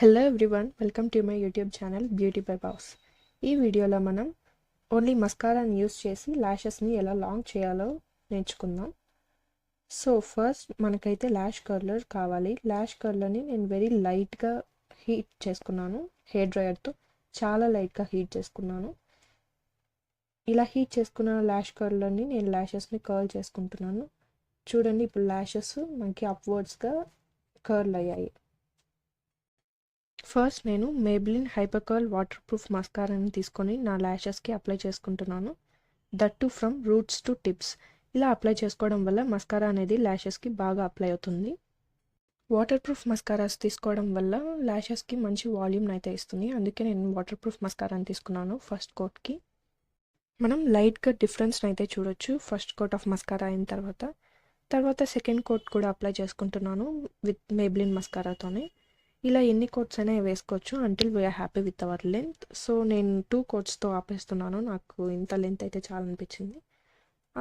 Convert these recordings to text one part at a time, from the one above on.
Hello everyone, welcome to my YouTube channel beautybybhavs. ఈ వీడియోలో మనం ఓన్లీ మస్కారాని యూస్ చేసి ల్యాషెస్ని ఎలా లాంగ్ చేయాలో నేర్చుకుందాం. సో ఫస్ట్ మనకైతే ల్యాష్ కర్లర్ కావాలి. ల్యాష్ కర్లర్ని నేను వెరీ లైట్గా హీట్ చేసుకున్నాను. హెయిర్ డ్రైయర్తో చాలా లైట్గా హీట్ చేసుకున్నాను. ఇలా హీట్ చేసుకున్న ల్యాష్ కర్లర్ని నేను ల్యాషెస్ని కర్ల్ చేసుకుంటున్నాను. చూడండి, ఇప్పుడు ల్యాషెస్ మనకి అప్వర్డ్స్గా కర్ల్ అయ్యాయి. ఫస్ట్ నేను Maybelline hyper curl waterproof మస్కారాని తీసుకొని నా ల్యాషెస్కి అప్లై చేసుకుంటున్నాను. That too from roots to tips. ఇలా అప్లై చేసుకోవడం వల్ల మస్కారా అనేది ల్యాషెస్కి బాగా అప్లై అవుతుంది. వాటర్ ప్రూఫ్ మస్కారాస్ తీసుకోవడం వల్ల ల్యాషెస్కి మంచి వాల్యూమ్ అయితే ఇస్తుంది. అందుకే నేను వాటర్ ప్రూఫ్ మస్కారాని తీసుకున్నాను ఫస్ట్ కోట్కి. మనం లైట్గా డిఫరెన్స్ అయితే చూడొచ్చు ఫస్ట్ కోట్ ఆఫ్ మస్కారా అయిన తర్వాత సెకండ్ కోట్ కూడా అప్లై చేసుకుంటున్నాను విత్ మేబ్లిన్ మస్కారాతోనే. ఇలా ఎన్ని కోట్స్ అయినా వేసుకోవచ్చు until we are happy with our length. So నేను 2 కోట్స్తో ఆపేస్తున్నాను. నాకు ఇంత లెంత్ అయితే చాలా అనిపించింది.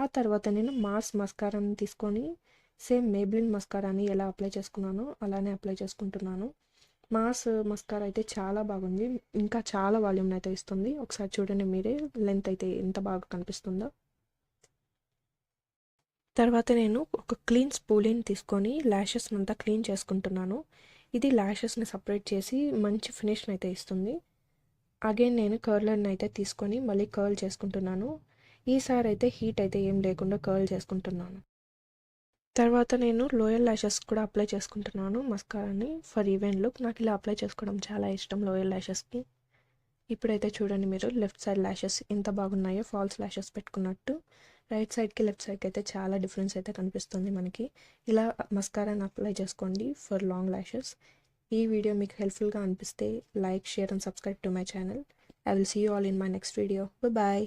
ఆ తర్వాత నేను మాస్ మస్కారాని తీసుకొని సేమ్ మేబ్లిన్ మస్కారాని ఎలా అప్లై చేసుకున్నానో అలానే అప్లై చేసుకుంటున్నాను. మాస్ మస్కారా అయితే చాలా బాగుంది, ఇంకా చాలా వాల్యూమ్ అయితే ఇస్తుంది. ఒకసారి చూడండి మీరే, లెంత్ అయితే ఎంత బాగా కనిపిస్తుందో. తర్వాత నేను ఒక క్లీన్ స్పూలిని తీసుకొని ల్యాషెస్ అంతా క్లీన్ చేసుకుంటున్నాను. ఇది ల్యాషెస్ని సపరేట్ చేసి మంచి ఫినిష్ని అయితే ఇస్తుంది. అగైన్ నేను కర్లర్ని అయితే తీసుకొని మళ్ళీ కర్ల్ చేసుకుంటున్నాను. ఈసారి అయితే హీట్ అయితే ఏం లేకుండా కర్ల్ చేసుకుంటున్నాను. తర్వాత నేను లోయర్ ల్యాషెస్ కూడా అప్లై చేసుకుంటున్నాను మస్కారాని ఫర్ ఈవెన్ లుక్. నాకు ఇలా అప్లై చేసుకోవడం చాలా ఇష్టం లోయర్ ల్యాషెస్కి. ఇప్పుడైతే చూడండి మీరు, లెఫ్ట్ సైడ్ ల్యాషెస్ ఎంత బాగున్నాయో ఫాల్స్ ల్యాషెస్ పెట్టుకున్నట్టు. రైట్ సైడ్కి లెఫ్ట్ సైడ్కి అయితే చాలా డిఫరెన్స్ అయితే కనిపిస్తుంది మనకి. ఇలా మస్కారాని అప్లై చేసుకోండి ఫర్ లాంగ్ ల్యాషెస్. ఈ వీడియో మీకు హెల్ప్ఫుల్గా అనిపిస్తే like, share and subscribe to my channel. I will see you all in my next video. Bye bye.